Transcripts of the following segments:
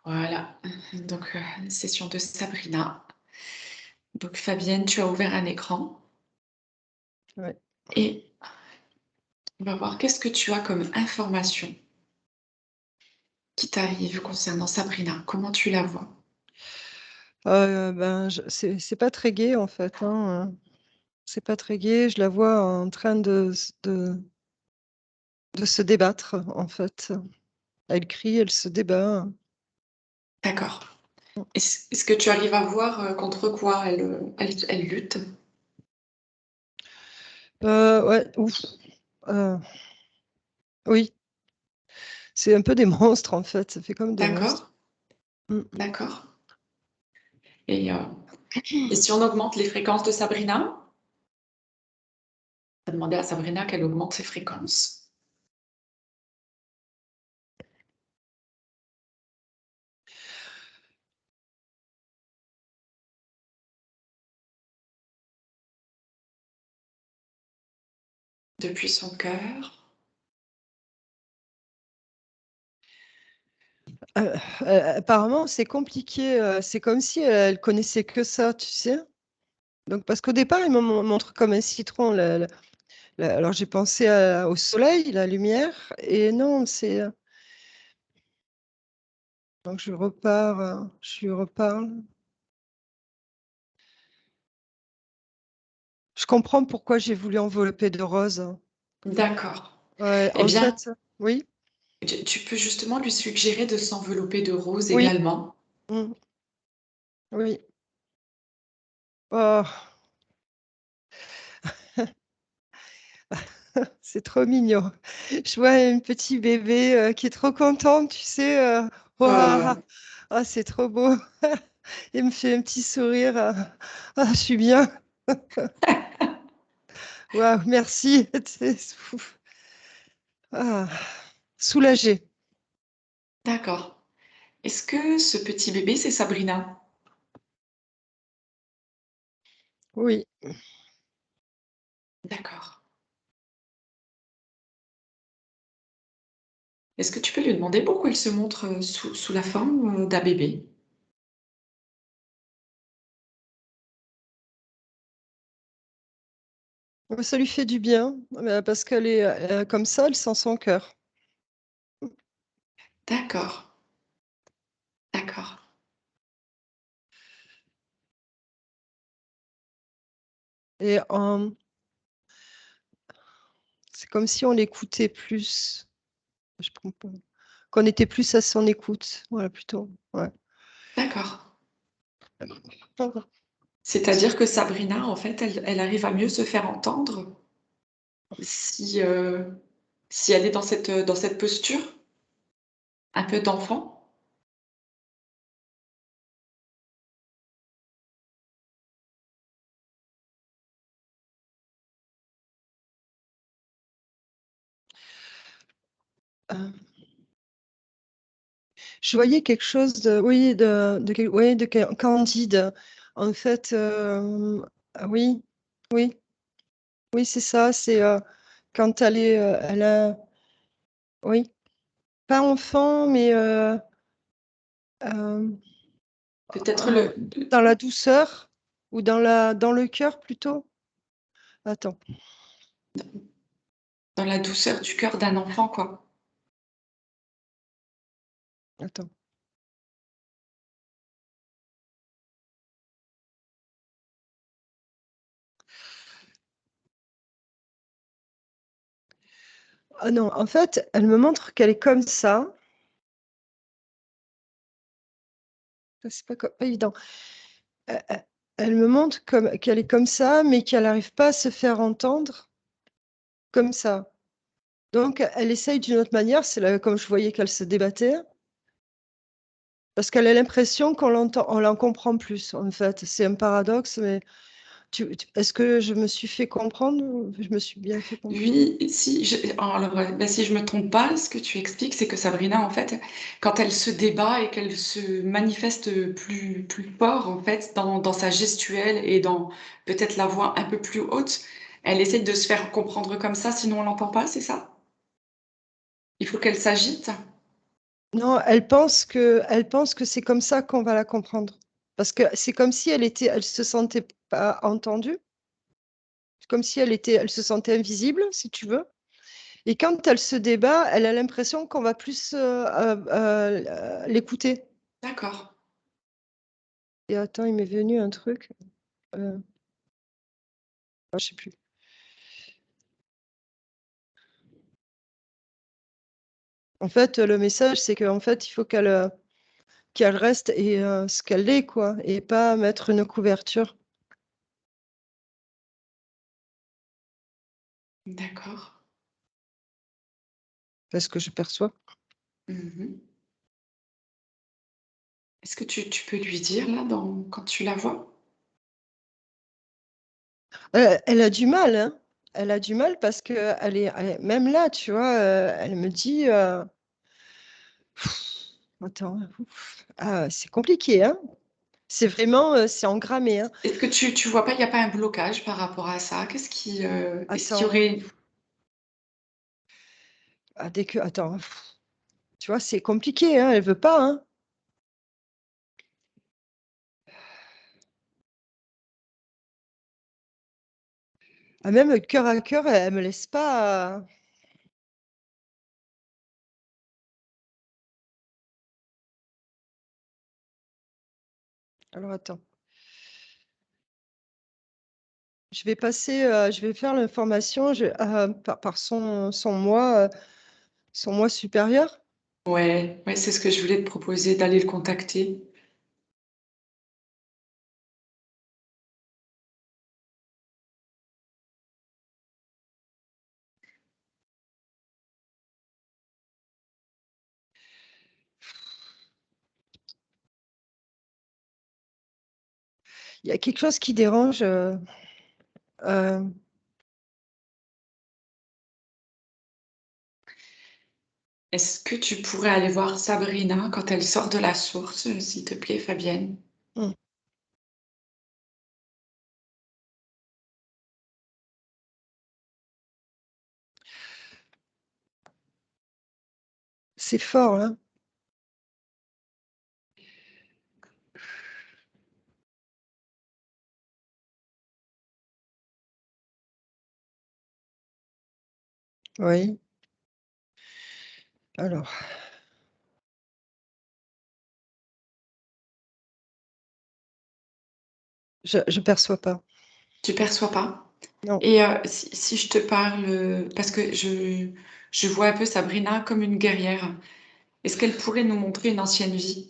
Voilà, donc session de Sabrina. Donc Fabienne, tu as ouvert un écran Ouais. et on va voir qu'est-ce que tu as comme information qui t'arrive concernant Sabrina? Comment tu la vois? Ben, je c'est pas très gai, en fait, hein, c'est pas très gai. Je la vois en train de se débattre, en fait. Elle crie, elle se débat. D'accord. Est-ce que tu arrives à voir, contre quoi elle lutte? Ouais, ouf, heu, oui, c'est un peu des monstres, en fait, ça fait comme des D'accord, monstres. Mmh. d'accord et et si on augmente les fréquences de Sabrina? Tu as demandé à Sabrina qu'elle augmente ses fréquences. Depuis son cœur. Apparemment, c'est compliqué, c'est comme si elle connaissait que ça, tu sais? Donc parce qu'au départ, il me montre comme un citron, alors j'ai pensé au soleil, la lumière et non, donc je repars, je lui reparle. Je comprends pourquoi j'ai voulu envelopper de rose. D'accord. Ouais, Eh en bien, fait, oui, tu peux justement lui suggérer de s'envelopper de rose oui, également. mmh, oui. Oh, c'est trop mignon. Je vois un petit bébé, qui est trop content, tu sais, waouh! Ah, c'est trop beau. Il me fait un petit sourire, ah, je suis bien. Waouh, merci. Tu sais, ah, soulagée. D'accord. Est-ce que ce petit bébé, c'est Sabrina? Oui. D'accord. Est-ce que tu peux lui demander pourquoi il se montre, sous la forme, d'un bébé? Ça lui fait du bien, parce qu'elle est, comme ça, elle sent son cœur. D'accord, d'accord. Et c'est comme si on l'écoutait plus. Je comprends. Qu'on était plus à son écoute, voilà, plutôt, ouais. D'accord. C'est-à-dire que Sabrina, en fait, elle arrive à mieux se faire entendre si, si elle est dans cette posture, un peu d'enfant? Heu, je voyais quelque chose de oui, de candide. En fait, ah oui, oui, oui, c'est ça, c'est, quand elle a oui, pas enfant, mais, hem, Peut-être oh, dans la douceur ou dans le cœur plutôt? Attends, dans la douceur du cœur d'un enfant, quoi. attends. Ah non, en fait, elle me montre qu'elle est comme ça. Ça, c'est pas évident. Elle me montre comme qu'elle est comme ça, mais qu'elle arrive pas à se faire entendre comme ça. Donc elle essaye d'une autre manière, c'est là comme je voyais qu'elle se débattait, parce qu'elle a l'impression on la comprend plus, en fait. C'est un paradoxe, mais est-ce que je me suis fait comprendre ou je me suis bien fait comprendre? Oui, si je alors, bah, si je me trompe pas, ce que tu expliques, c'est que Sabrina, en fait, quand elle se débat et qu'elle se manifeste, plus fort, en fait, dans sa gestuelle et dans peut-être la voix un peu plus haute, elle essaie de se faire comprendre comme ça, sinon on l'entend pas, c'est ça? Il faut qu'elle s'agite? Non, elle pense que c'est comme ça qu'on va la comprendre. Parce que c'est comme si elle se sentait pas entendue, comme si elle se sentait invisible, si tu veux. Et quand elle se débat, elle a l'impression qu'on va plus l'écouter. D'accord. Et attends, il m'est venu un truc. Je sais plus. En fait, le message, c'est qu'en fait, il faut qu'elle reste et ce qu'elle est, quoi, et pas mettre une couverture. D'accord. C'est ce que je perçois. Mmh. Est-ce que tu peux lui dire là quand tu la vois? Elle a du mal, hein. Elle a du mal parce qu'elle est même là, tu vois, elle me dit, attends, c'est compliqué, hein. C'est vraiment, c'est engrammé, hein. Est-ce que tu vois pas, il y a pas un blocage par rapport à ça? Est-ce qu'il y Attends, aurait dès que attends, tu vois, c'est compliqué, hein, elle veut pas, hein. Même cœur à cœur, elle me laisse pas, alors attends, je vais faire l'information, par son moi supérieur. ouais, ouais, c'est ce que je voulais te proposer, d'aller le contacter. Il y a quelque chose qui dérange, heu Est-ce que tu pourrais aller voir Sabrina quand elle sort de la source, s'il te plaît, Fabienne? mmh, c'est fort, hein? Oui. Alors, je perçois pas. Tu perçois pas? Non. Et si je te parle, parce que je vois un peu Sabrina comme une guerrière. Est-ce qu'elle pourrait nous montrer une ancienne vie,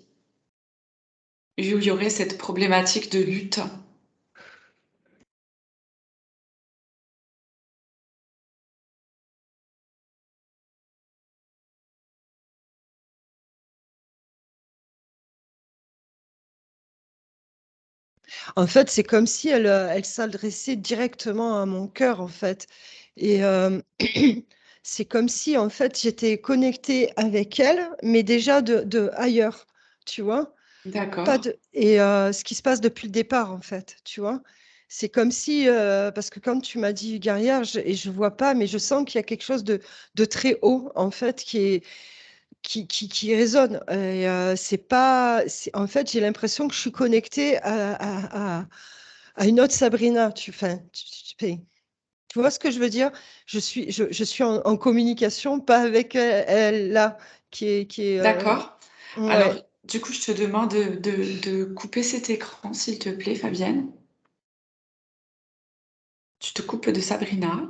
où il y aurait cette problématique de lutte? En fait, c'est comme si elle s'adressait directement à mon cœur, en fait, et c'est comme si, en fait, j'étais connectée avec elle, mais déjà de ailleurs, tu vois? Pas D'accord, de et ce qui se passe depuis le départ, en fait, tu vois? C'est comme si, parce que quand tu m'as dit guerrière, je vois pas, mais je sens qu'il y a quelque chose de très haut, en fait, qui résonne, et c'est pas c'est en fait, j'ai l'impression que je suis connectée à une autre Sabrina, tu vois ce que je veux dire? Je suis en communication, pas avec elle là, d'accord. Alors, ouais. du coup, je te demande de couper cet écran, s'il te plaît, Fabienne. Tu te coupes de Sabrina.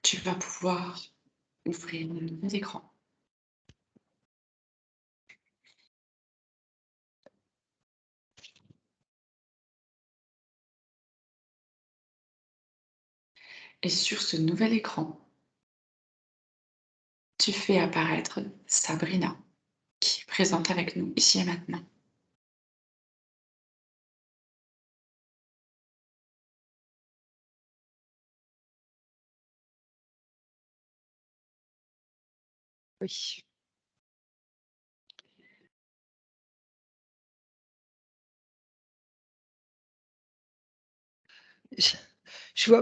Tu vas pouvoir ouvrir le nouvel écran. Et sur ce nouvel écran, tu fais apparaître Sabrina, qui est présente avec nous ici et maintenant. Oui. J'ai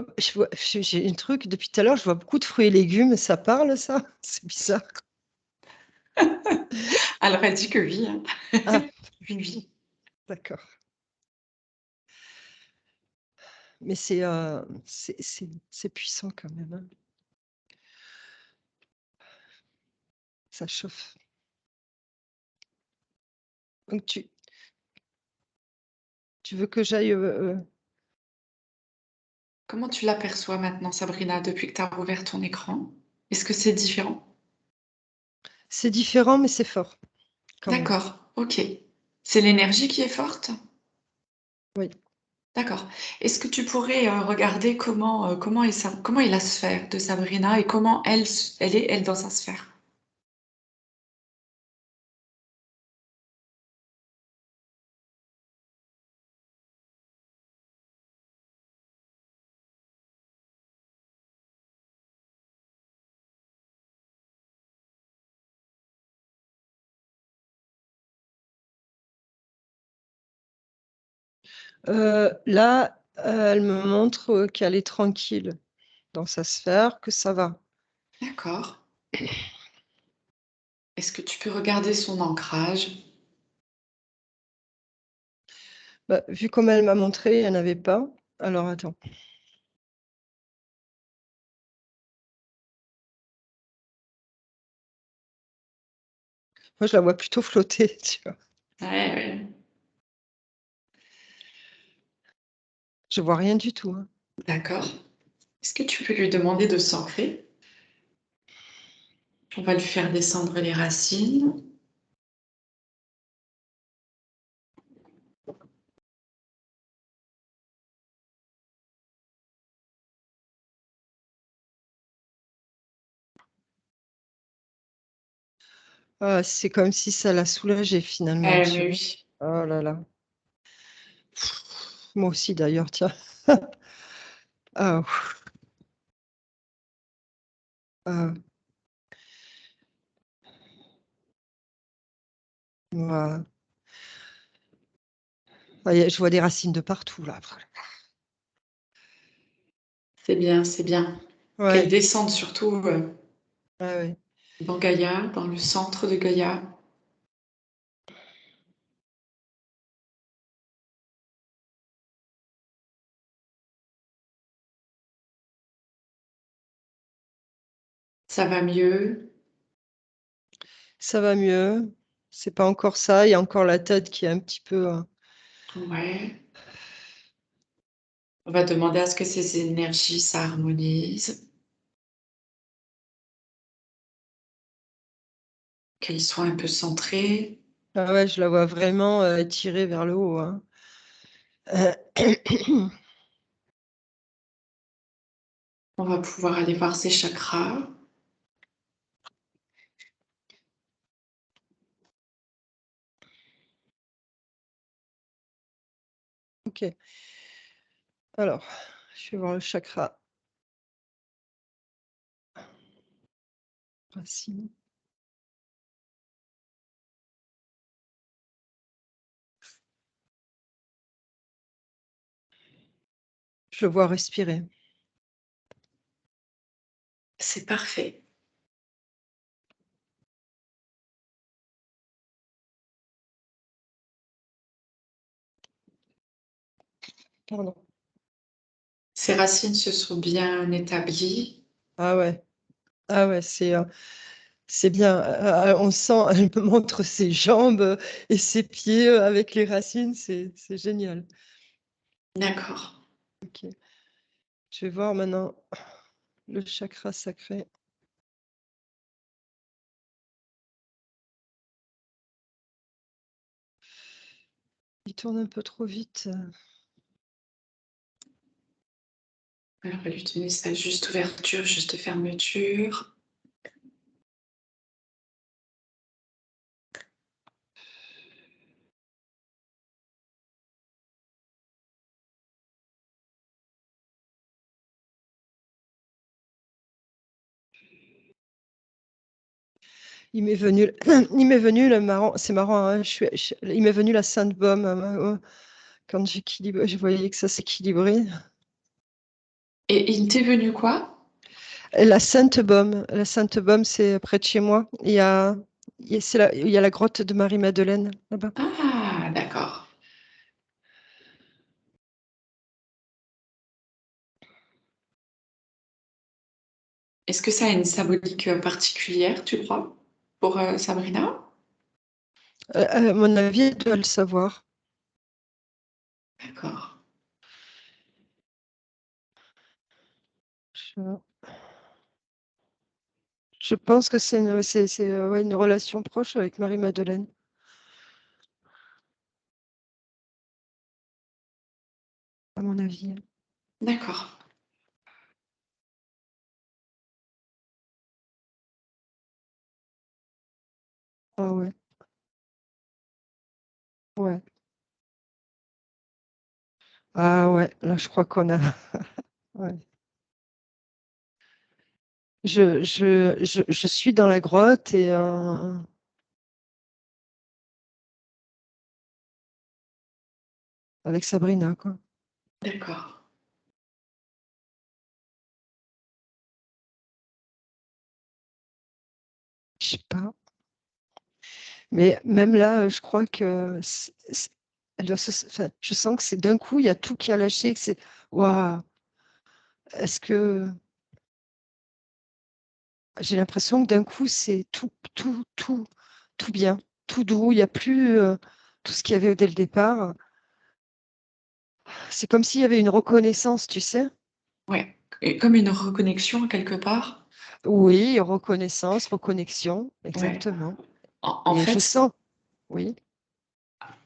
un truc depuis tout à l'heure, je vois beaucoup de fruits et légumes. Ça parle, ça? C'est bizarre. Alors, elle dit que oui, hein. Ah, Oui, oui. d'accord. Mais c'est puissant quand même, hein. Ça chauffe. Donc tu veux que j'aille, Comment tu l'aperçois maintenant, Sabrina, depuis que tu as rouvert ton écran? Est-ce que c'est différent? c'est différent, mais c'est fort quand même. D'accord, OK. C'est l'énergie qui est forte? Oui. D'accord. Est-ce que tu pourrais, regarder comment est la sphère de Sabrina et comment elle est, elle, dans sa sphère? Là, elle me montre, qu'elle est tranquille dans sa sphère, que ça va. D'accord. Est-ce que tu peux regarder son ancrage? Bah, vu comme elle m'a montré, elle n'avait pas. Alors attends. Moi, je la vois plutôt flotter, tu vois? Ouais, ouais. Je vois rien du tout, hein. D'accord. Est-ce que tu peux lui demander de s'ancrer? On va lui faire descendre les racines. Ah, c'est comme si ça la soulageait finalement, Eh tu mais vois? oui. Oh là là. Moi aussi d'ailleurs, tiens. Ah, ah, ouais. Ah, je vois des racines de partout là. C'est bien. Qu'elle Ouais, descende surtout ouais, ouais. dans Gaïa, dans le centre de Gaïa. Ça va mieux. Ça va mieux. C'est pas encore ça, il y a encore la tête qui est un petit peu, Ouais. On va demander à ce que ces énergies s'harmonisent, qu'elles soient un peu centrées. ah ouais, je la vois vraiment, tirée vers le haut, hein. On va pouvoir aller voir ses chakras. OK. Alors, je vais voir le chakra racine. Je le vois respirer. C'est parfait. Pardon. Ses racines se sont bien établies. Ah ouais. Ah ouais, c'est bien. On sent elle me montre ses jambes, et ses pieds, avec les racines, c'est génial. D'accord. OK. Je vais voir maintenant le chakra sacré. Il tourne un peu trop vite. Alors, on va lui donner sa juste ouverture, juste fermeture. Il m'est venu le marrant, c'est marrant, hein, il m'est venu la sainte baume, quand je voyais que ça s'équilibrait. Et il t'est venu quoi? Et la Sainte-Baume, c'est près de chez moi. Il y a la grotte de Marie-Madeleine là-bas. Ah, d'accord. Est-ce que ça a une symbolique particulière, tu crois, pour Sabrina? À mon avis, elle doit le savoir. D'accord. Je, je pense que ouais, une relation proche avec Marie-Madeleine, à mon avis. D'accord. Ah ouais, ouais. Ah ouais, là, je crois qu'on a. Ouais. Je suis dans la grotte et avec Sabrina, quoi. D'accord. Je sais pas. Mais même là, je crois que elle enfin, je sens que c'est d'un coup, il y a tout qui a lâché, que c'est waouh, est-ce que j'ai l'impression que d'un coup, c'est tout bien, tout doux, il n'y a plus tout ce qu'il y avait dès le départ. C'est comme s'il y avait une reconnaissance, tu sais? Ouais. Et comme une reconnexion quelque part. Oui, reconnaissance, reconnexion, Ouais. exactement. En Et je fait, sens, oui,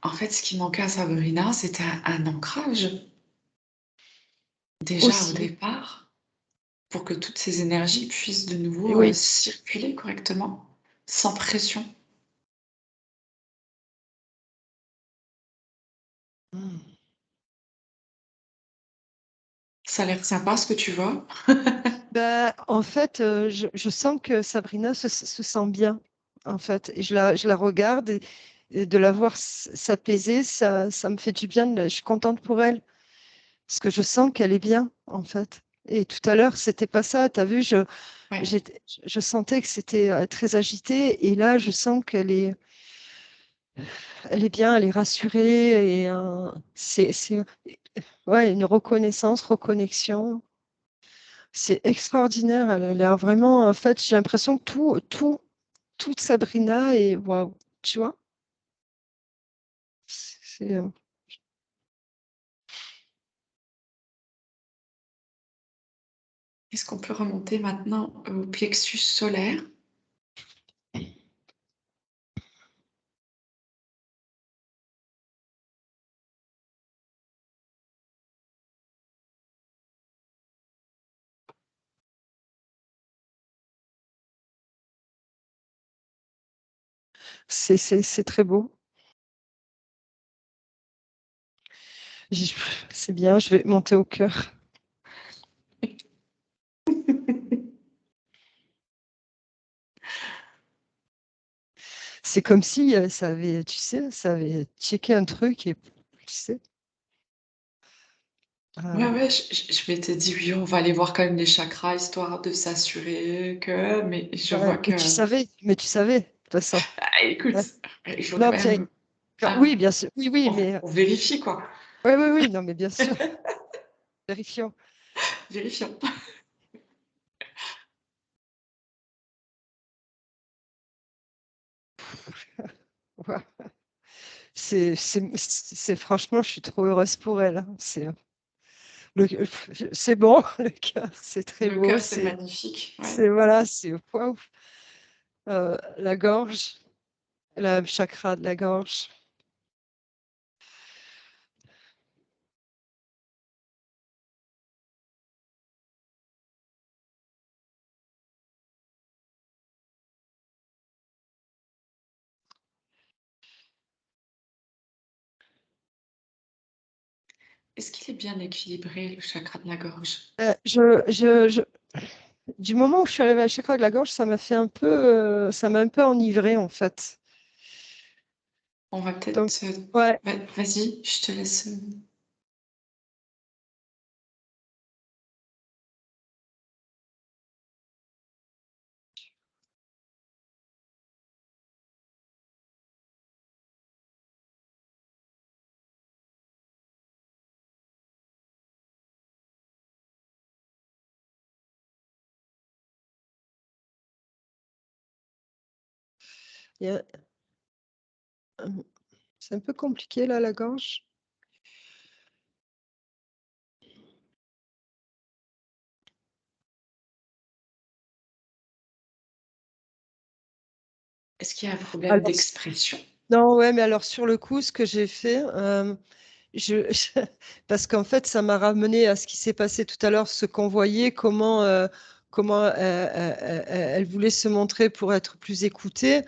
en fait, ce qui manquait à Sabrina, c'était un ancrage, déjà au aussi. départ, pour que toutes ces énergies puissent de Et nouveau oui. circuler correctement, sans pression. Mm. Ça a l'air sympa ce que tu vois. Ben, en fait, je sens que Sabrina se sent bien, en fait. Et je la regarde et de la voir s'apaiser, ça me fait du bien. Je suis contente pour elle parce que je sens qu'elle est bien, en fait. Et tout à l'heure, c'était pas ça. Tu as vu, Ouais. je sentais que c'était très agité. Et là, je sens elle est bien, elle est rassurée. Et ouais, une reconnaissance, reconnexion. C'est extraordinaire. Elle a l'air vraiment, en fait, j'ai l'impression que toute Sabrina est waouh, tu vois? C'est, Est-ce qu'on peut remonter maintenant au plexus solaire? c'est très beau. J'ai- C'est bien, je vais monter au cœur. C'est comme si ça avait, tu sais, ça avait checké un truc et tu sais. Ouais, euh, ouais, je m'étais dit, oui, on va aller voir quand même les chakras, histoire de s'assurer que... Mais je vois ouais, que... mais tu savais, de toute façon. Ah, écoute, Ouais. il faut quand Non, tiens, même... Ah, oui, bien sûr, oui, oui, mais on vérifie, quoi. oui, oui, oui, non, mais bien sûr, vérifions. Vérifions. Ouais. Franchement, je suis trop heureuse pour elle, hein. Le- c'est bon, le cœur, c'est très Le beau, cœur, c'est magnifique. Ouais. voilà, c'est waouh. La gorge, le chakra de la gorge. Est-ce qu'il est bien équilibré, le chakra de la gorge? Euh, je, je, je- du moment où je suis arrivée à chakra de la gorge, ça m'a un peu enivrée en fait. On va Donc, peut-être... ouais, Vas-y, je te laisse... Il y a c'est un peu compliqué là, la gorge. Est-ce qu'il y a un problème Alors d'expression? non, ouais, mais alors sur le coup, ce que j'ai fait, je parce qu'en fait, ça m'a ramené à ce qui s'est passé tout à l'heure, ce qu'on voyait, comment, elle voulait se montrer pour être plus écoutée.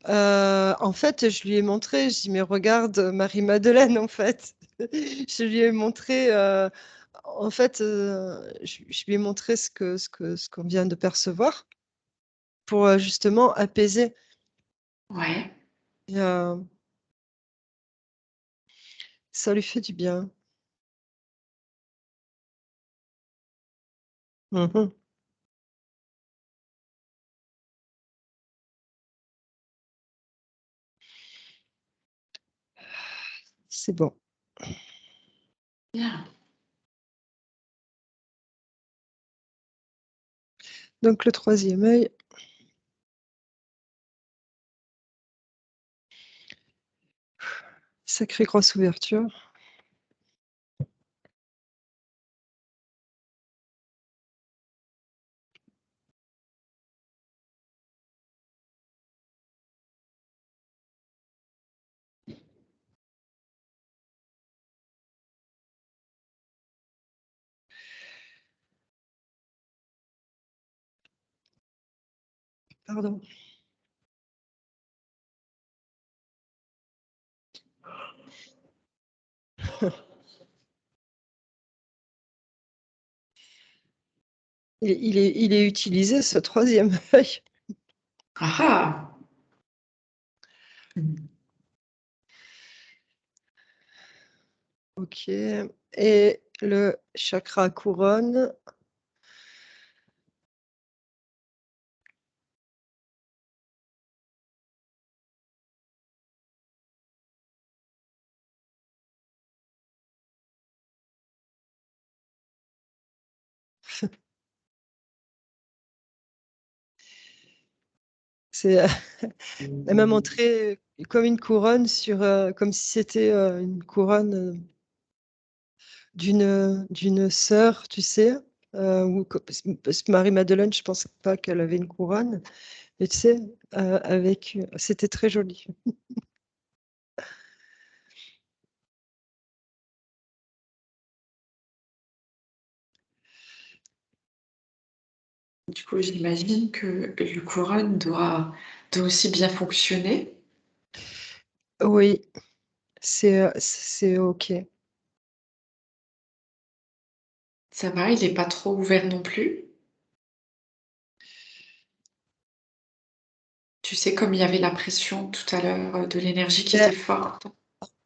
En fait, je lui ai montré, je dis: «Mais regarde, Marie-Madeleine, en fait». Je lui ai montré, en fait, je lui ai montré ce qu'on vient de percevoir pour, justement apaiser Ouais. et ça lui fait du bien. Mmh. C'est bon. Bien. Donc le troisième œil, sacrée grosse ouverture. Pardon. Il est utilisé ce troisième œil. Ah ah! Mmh. OK et le chakra couronne, c'est elle m'a montré comme une couronne sur, comme si c'était, une couronne, d'une sœur, tu sais? Ou co parce que Marie-Madeleine, je pensais pas qu'elle avait une couronne, mais tu sais, avec, c'était très joli. Du coup, j'imagine que le couronne doit aussi bien fonctionner. Oui, c'est OK. Ça va, il est pas trop ouvert non plus? Tu sais, comme il y avait la pression tout à l'heure, de l'énergie qui était Beh, forte.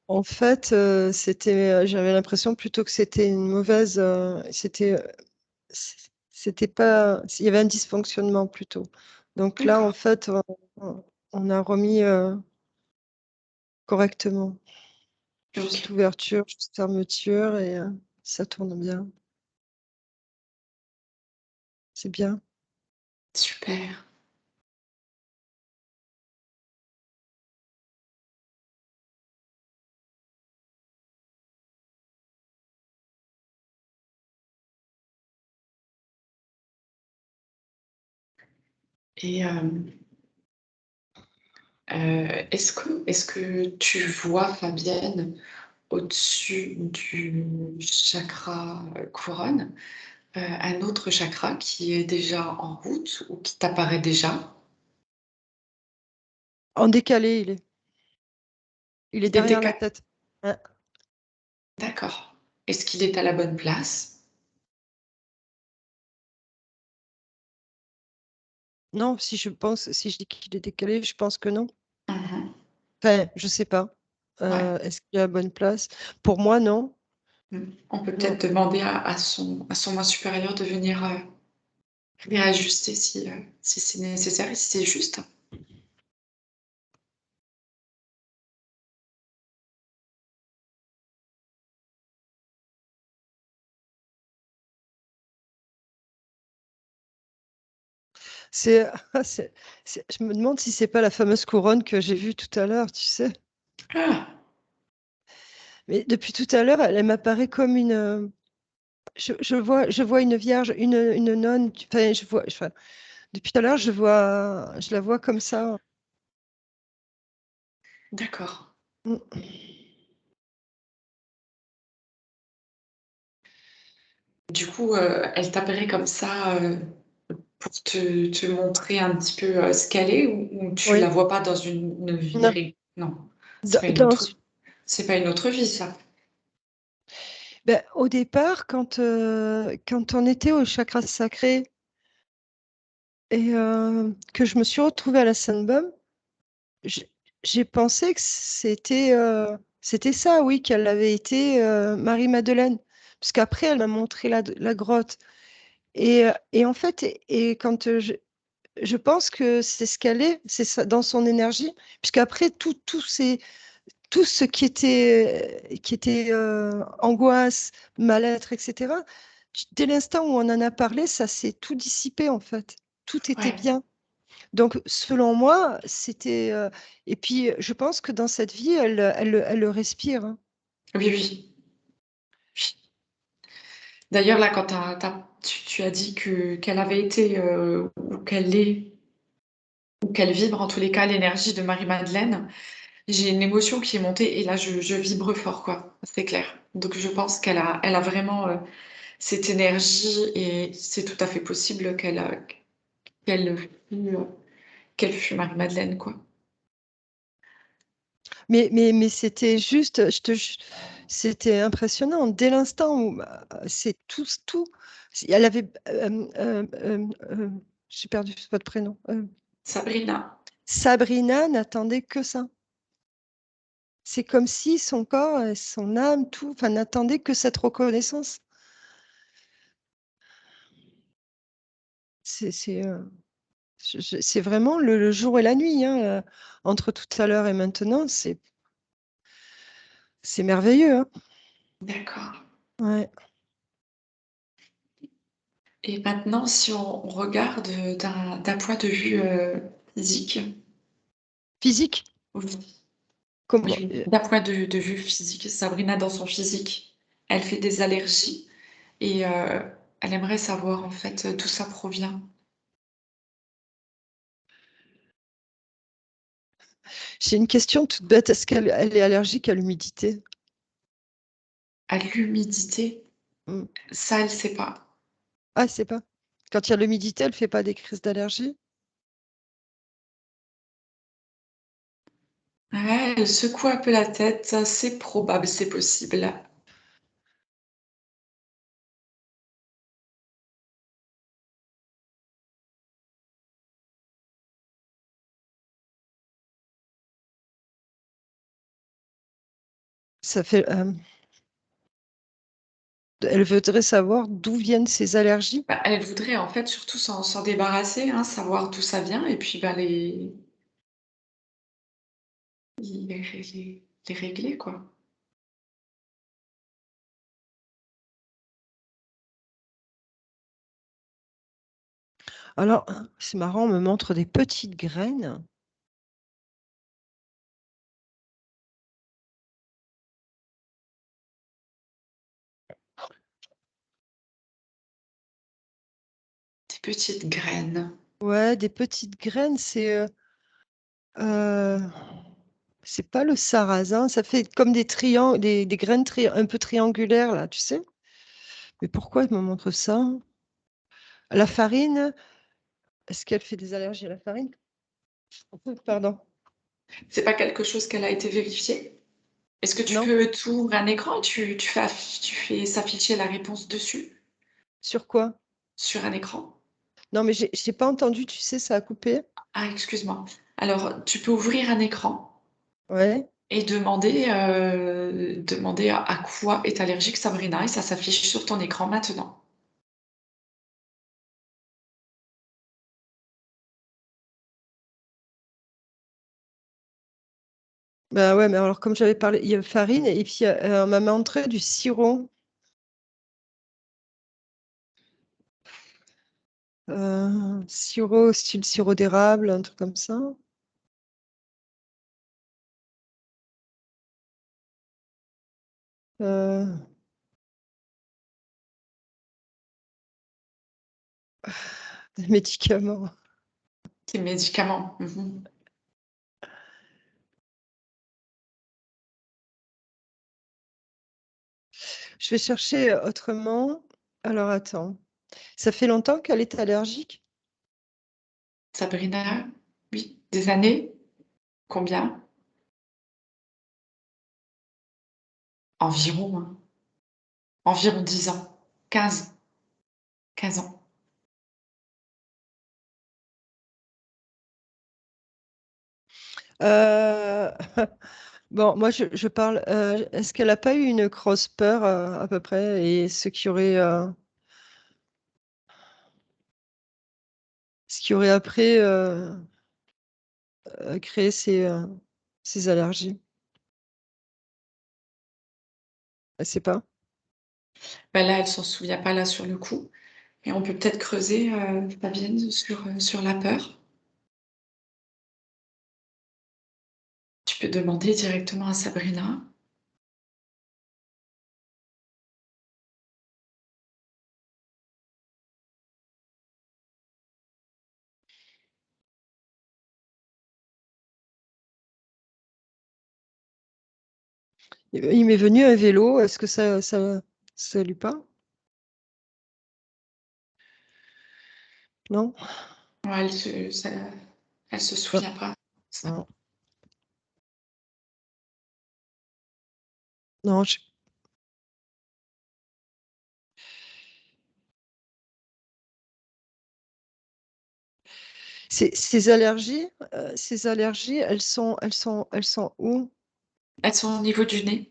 en fait, j'avais l'impression plutôt que c'était une mauvaise, c'était pas il y avait un dysfonctionnement plutôt. Donc là, en D'accord, fait, on a remis, correctement. Juste OK, ouverture, juste fermeture et ça tourne bien. C'est bien. super. Et est-ce que tu vois, Fabienne, au-dessus du chakra, couronne, un autre chakra qui est déjà en route ou qui t'apparaît déjà? En décalé, il est Il est derrière la déca tête. Ouais. D'accord. Est-ce qu'il est à la bonne place? Non, si je dis qu'il est décalé, je pense que non. Mmh. Enfin, je sais pas. Ouais. Est-ce qu'il est à la bonne place? Pour moi, non. Mmh. On peut Non. peut-être demander à son moi supérieur de venir, réajuster si c'est nécessaire et si c'est juste. C'est, je me demande si c'est pas la fameuse couronne que j'ai vue tout à l'heure, tu sais. Ah, Mais depuis tout à l'heure, elle m'apparaît comme une. Je vois une vierge, une nonne. Enfin, enfin, depuis tout à l'heure, je la vois comme ça. d'accord. Mm. Du coup, elle t'apparaît comme ça pour te montrer un petit peu ce qu'elle est ou tu la Oui. vois pas dans une Non. vie. Non, Dans, dans- c'est pas une autre vie, ça. ben, au départ, quand on était au chakra sacré et que je me suis retrouvée à la Sunbum, j- j'ai pensé que c'était ça, oui, qu'elle avait été Marie-Madeleine. Parce qu'après, elle m'a montré la grotte. Et en fait, quand je pense que c'est ce qu'elle est, c'est dans son énergie, puisqu'après, tout ce qui était angoisse, mal-être, etc., dès l'instant où on en a parlé, ça s'est tout dissipé, en fait. Tout était Ouais. bien. Donc, selon moi, c'était. Et puis, je pense que dans cette vie, elle le respire, hein. Oui, oui. D'ailleurs, là, quand tu as dit qu'elle avait été ou qu'elle est ou qu'elle vibre, en tous les cas, l'énergie de Marie-Madeleine, j'ai une émotion qui est montée et là, je vibre fort, quoi. C'est clair. Donc, je pense elle a vraiment cette énergie et c'est tout à fait possible qu'elle fût, euh, qu'elle fût Marie-Madeleine, quoi. Mais c'était juste, c'était impressionnant. Dès l'instant où c'est tout. Elle avait. J'ai perdu votre prénom. Sabrina. Sabrina n'attendait que ça. C'est comme si son corps, son âme, tout, enfin, n'attendait que cette reconnaissance. C'est c'est vraiment le jour et la nuit, hein, entre tout à l'heure et maintenant, c'est merveilleux, hein. D'accord. Ouais. Et maintenant, si on regarde d'un point de vue physique, Physique, oui, comment? oui, d'un point de vue physique, Sabrina, dans son physique, elle fait des allergies et elle aimerait savoir en fait d'où ça provient. J'ai une question toute bête. Est-ce qu'elle est allergique à l'humidité? À l'humidité, Hmm. ça, elle sait pas. Ah, c'est pas. Quand il y a l'humidité, elle fait pas des crises d'allergie? Ouais, elle secoue un peu la tête, c'est probable, c'est possible. Ça fait. Elle voudrait savoir d'où viennent ses allergies. Bah, elle voudrait en fait surtout s'en débarrasser, hein, savoir d'où ça vient et puis bah, les régler, quoi. Alors, c'est marrant, on me montre des petites graines. Des petites graines. Ouais, des petites graines, euh, c'est pas le sarrasin, ça fait comme des triangles, des graines un peu triangulaires, là, tu sais? Mais pourquoi il me montre ça? La farine, est-ce qu'elle fait des allergies à la farine? Pardon. C'est pas quelque chose qu'elle a été vérifié? Est-ce que tu Non? peux t'ouvrir un écran et tu fais s'afficher la réponse dessus, Sur quoi? sur un écran? Non, mais j'ai pas entendu, tu sais, ça a coupé. Ah, excuse-moi. Alors, tu peux ouvrir un écran Ouais. et demander à quoi est allergique Sabrina et ça s'affiche sur ton écran maintenant. Bah ouais, mais alors comme j'avais parlé, il y a farine et puis on m'a montré du sirop. Sirop, style sirop d'érable, un truc comme ça. Des médicaments. Des médicaments. Mhm. Je vais chercher autrement. Alors attends. Ça fait longtemps qu'elle est allergique? Sabrina, oui, des années? Combien? Environ, hein. Environ 10 ans. 15 ans. Bon, moi je parle. Est-ce qu'elle n'a pas eu une grosse peur à peu près et ce qui aurait après créé ces allergies? Elle sait pas. Ben là, elle s'en souvient pas là sur le coup. Et on peut peut-être creuser, Fabienne, sur la peur. Tu peux demander directement à Sabrina. Il m'est venu un vélo. Est-ce que ça lui parle? Non? Ouais, elle se Non. souvient pas. Ça. Non. Non, ces allergies, elles sont où? Elles sont au niveau du nez.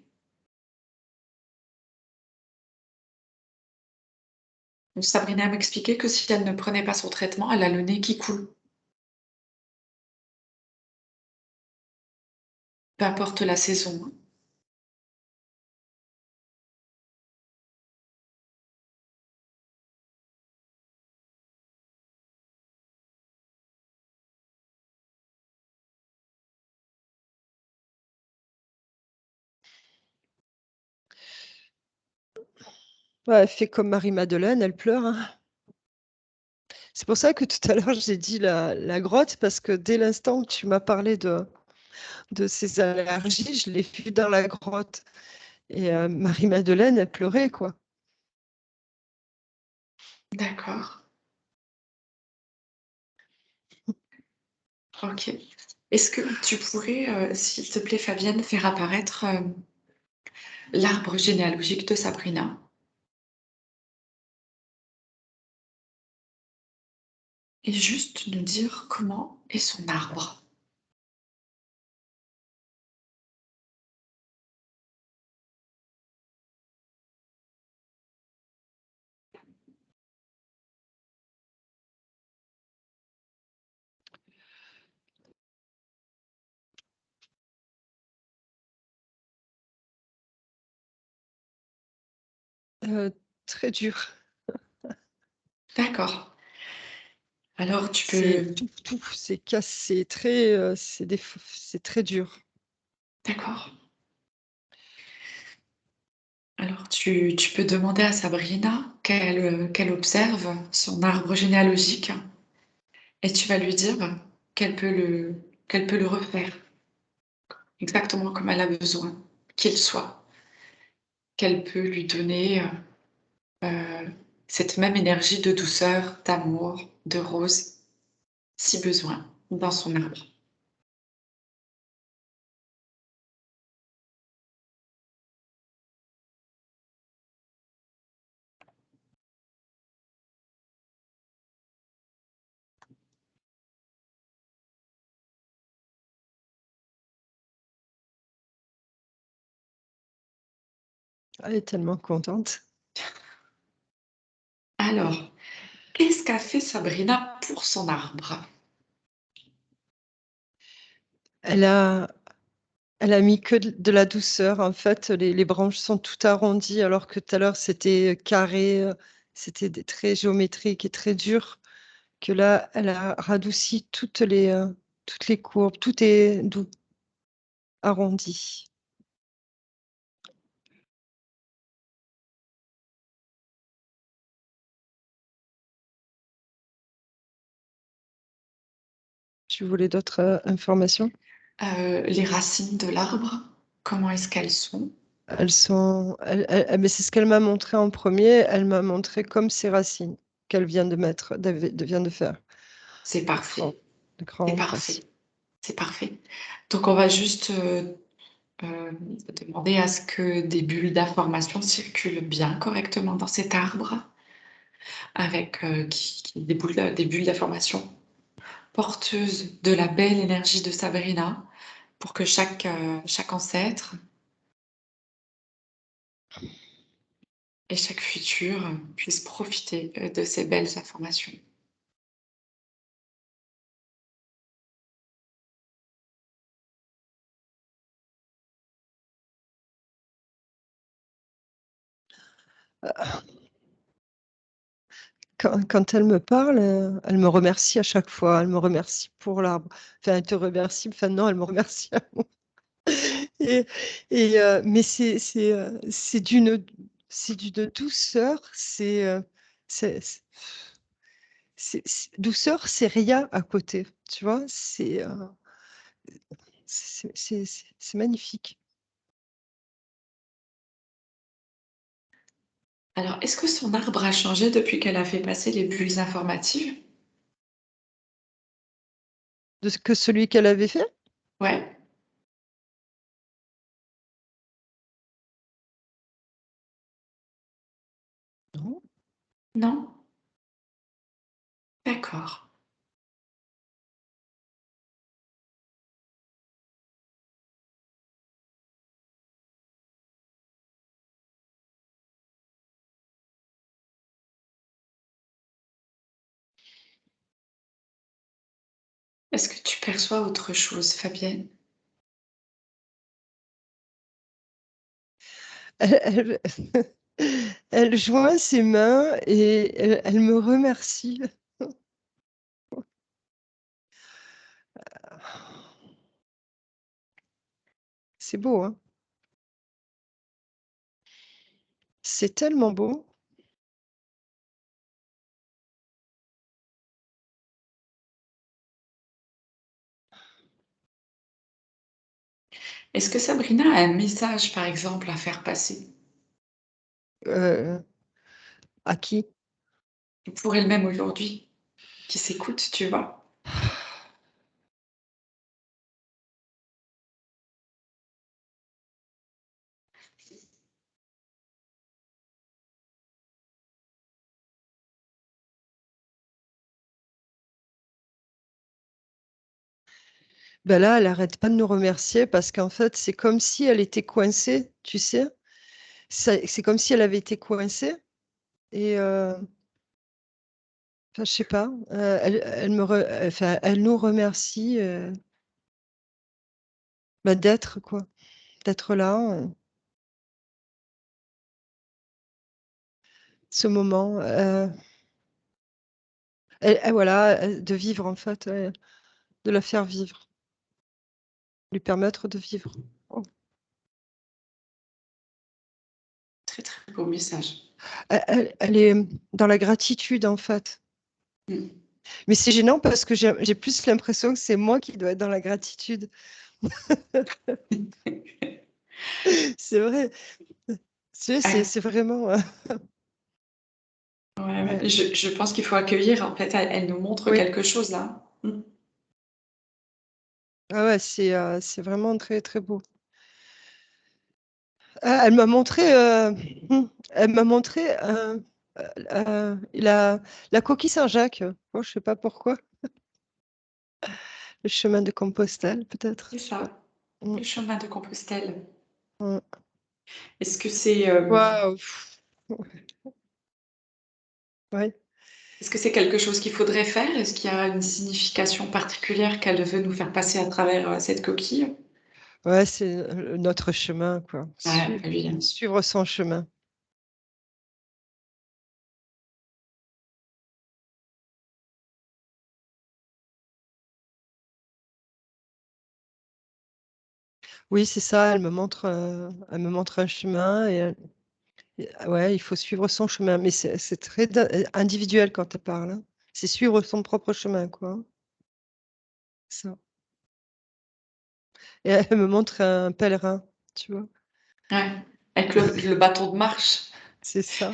Donc, Sabrina m'expliquait que si elle ne prenait pas son traitement, elle a le nez qui coule. Peu importe la saison, hein. Ouais, elle fait comme Marie-Madeleine, elle pleure, hein. C'est pour ça que tout à l'heure j'ai dit la grotte, parce que dès l'instant où tu m'as parlé de ces allergies, je l'ai vue dans la grotte. Et Marie-Madeleine, elle pleurait, quoi. D'accord. Ok. Est-ce que tu pourrais, s'il te plaît, Fabienne, faire apparaître l'arbre généalogique de Sabrina et juste nous dire comment est son arbre? Euh, Très dur. D'accord. Alors tu C'est peux... tout, c'est cassé, c'est très dur. D'accord. Alors tu peux demander à Sabrina qu'elle observe son arbre généalogique et tu vas lui dire qu'elle peut le refaire exactement comme elle a besoin qu'il soit, qu'elle peut lui donner euh, cette même énergie de douceur, d'amour, de rose, si besoin, dans son arbre. Elle est tellement contente. Alors, qu'est-ce qu'a fait Sabrina pour son arbre? Elle a, Elle a mis que de la douceur. En fait, les branches sont tout arrondies, alors que tout à l'heure, c'était carré, c'était très géométrique et très dur. que là, elle a radouci toutes les courbes, tout est doux, arrondi. Tu voulais d'autres, informations? Les racines de l'arbre, comment est-ce qu'elles sont? Elles sont mais c'est ce qu'elle m'a montré en premier. Elle m'a montré comme ses racines qu'elle vient de mettre vient de faire. C'est De grandes parfait, de c'est grandes parfait, racines. c'est parfait. Donc on va juste demander à ce que des bulles d'information circulent bien correctement dans cet arbre, avec des bulles d'information porteuses de la belle énergie de Sabrina, pour que chaque ancêtre et chaque futur puisse profiter de ces belles informations. Quand elle me parle, elle me remercie à chaque fois. Elle me remercie pour l'arbre. Enfin, elle te remercie, enfin non, elle me remercie à moi. Et mais c'est d'une douceur, c'est douceur, c'est rien à côté, tu vois? C'est magnifique. Alors, est-ce que son arbre a changé depuis qu'elle a fait passer les bulles informatives? De ce que celui qu'elle avait fait? Ouais, Non. non? D'accord. Est-ce que tu perçois autre chose, Fabienne? Elle elle joint ses mains et elle me remercie. C'est beau, hein? C'est tellement beau. Est-ce que Sabrina a un message, par exemple, à faire passer Heu, à qui? pour elle-même aujourd'hui, qui s'écoute, tu vois? Bah, là, elle arrête pas de nous remercier parce qu'en fait, c'est comme si elle était coincée, tu sais? C'est comme si elle avait été coincée et enfin, je sais pas, elle me re enfin, elle nous remercie, bah, d'être quoi, d'être là, ce moment, et voilà, de vivre en fait, de la faire vivre, lui permettre de vivre. Oh. Très, très beau message. Elle est, dans la gratitude en fait. Mmh. Mais c'est gênant parce que j'ai plus l'impression que c'est moi qui dois être dans la gratitude. C'est vrai. Ah, C'est vraiment, ouais, ouais. ouais. Je pense qu'il faut accueillir, en fait, elle nous montre Oui. quelque chose là. Mmh. Ah ouais, c'est vraiment très, très beau. Ah, elle m'a montré, la coquille Saint-Jacques. Bon, je sais pas pourquoi. Le chemin de Compostelle, peut-être, C'est je sais pas. ça, Mmh, le chemin de Compostelle. mmh. Est-ce que c'est, Waouh! Ouais. est-ce que c'est quelque chose qu'il faudrait faire? Est-ce qu'il y a une signification particulière qu'elle veut nous faire passer à travers, cette coquille? Ouais, c'est, notre chemin, quoi. Ouais, bah, oui, hein. Suivre son chemin. Oui, c'est ça, elle me montre un chemin ouais, il faut suivre son chemin, mais c'est très individuel quand elle parle, hein. C'est suivre son propre chemin, quoi, hein. Ça. Et elle me montre un pèlerin, tu vois? Ouais, avec le bâton de marche. C'est ça.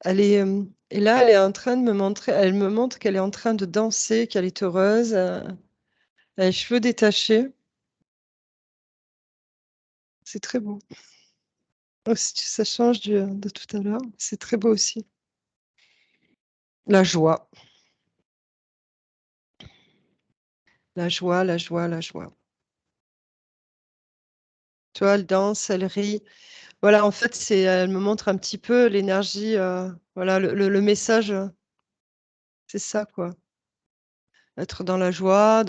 Et là, elle est en train de me montrer elle me montre qu'elle est en train de danser, qu'elle est heureuse, elle a les cheveux détachés. C'est très beau. Aussi, ça change de tout à l'heure. C'est très beau aussi. La joie. La joie, la joie, la joie. Tu vois, elle danse, elle rit. Voilà, en fait, elle me montre un petit peu l'énergie, voilà, le message, c'est ça, quoi. Être dans la joie,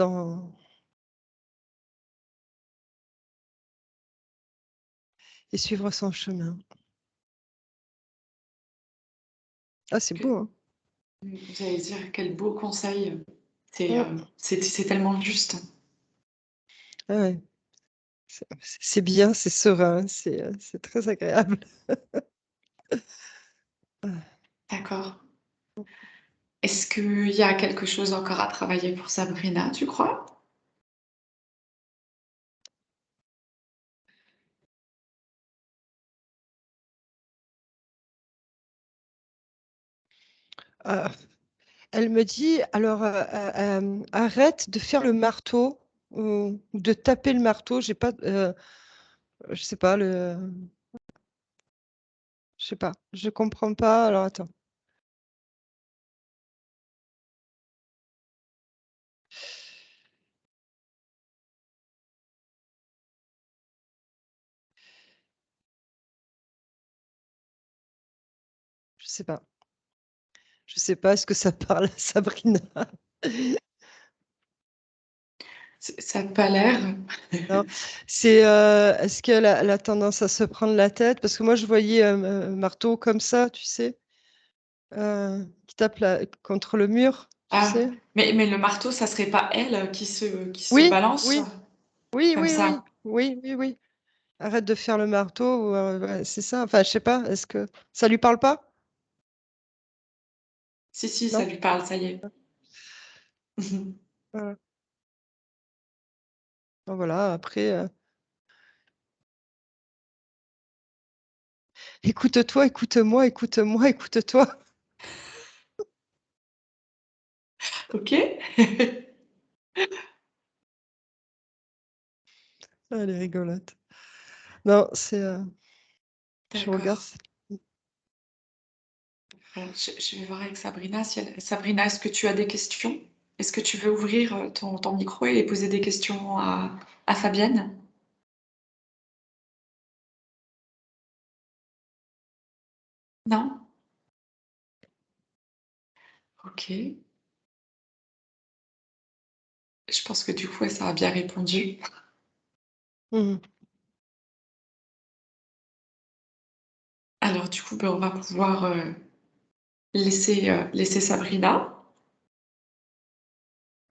et suivre son chemin. Ah, c'est Que beau, hein? J'allais dire quel beau conseil. C'est, Mmh. c'est tellement juste. Ah ouais, c'est bien, c'est serein, c'est très agréable. D'accord. Est-ce qu'il y a quelque chose encore à travailler pour Sabrina, tu crois? Heu, Elle me dit: «Alors, arrête de faire le marteau ou de taper le marteau». J'ai pas, je sais pas je sais pas, je comprends pas. Alors attends, je sais pas. Je sais pas, est-ce que ça parle à Sabrina? Ça a pas l'air. Non, est-ce qu'elle a tendance à se prendre la tête? Parce que moi je voyais un marteau comme ça, tu sais? Qui tape contre le mur, tu Ah, sais? mais le marteau, ça serait pas elle qui se Oui, balance oui, oui, comme oui, ça? oui, oui, oui, oui. Arrête de faire le marteau ou ouais, c'est ça. Enfin, je sais pas, est-ce que ça lui parle pas? Si, si, ça Non? lui parle, ça y est. Voilà. Bon voilà, après, écoute-toi, écoute-moi, écoute-moi, écoute-toi. OK. Ah, elle est rigolote. Non, je regarde, D'accord. Je vais voir avec Sabrina si Sabrina, est-ce que tu as des questions? Est-ce que tu veux ouvrir, ton micro et poser des questions à Fabienne? Non? OK. Je pense que du coup, elle, ça a bien répondu. mmh mh. Alors du coup, ben, on va pouvoir, laisser Sabrina.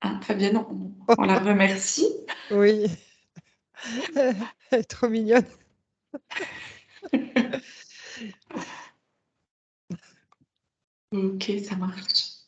Hein, Fabienne, on la remercie. Oui, elle est trop mignonne. OK, ça marche.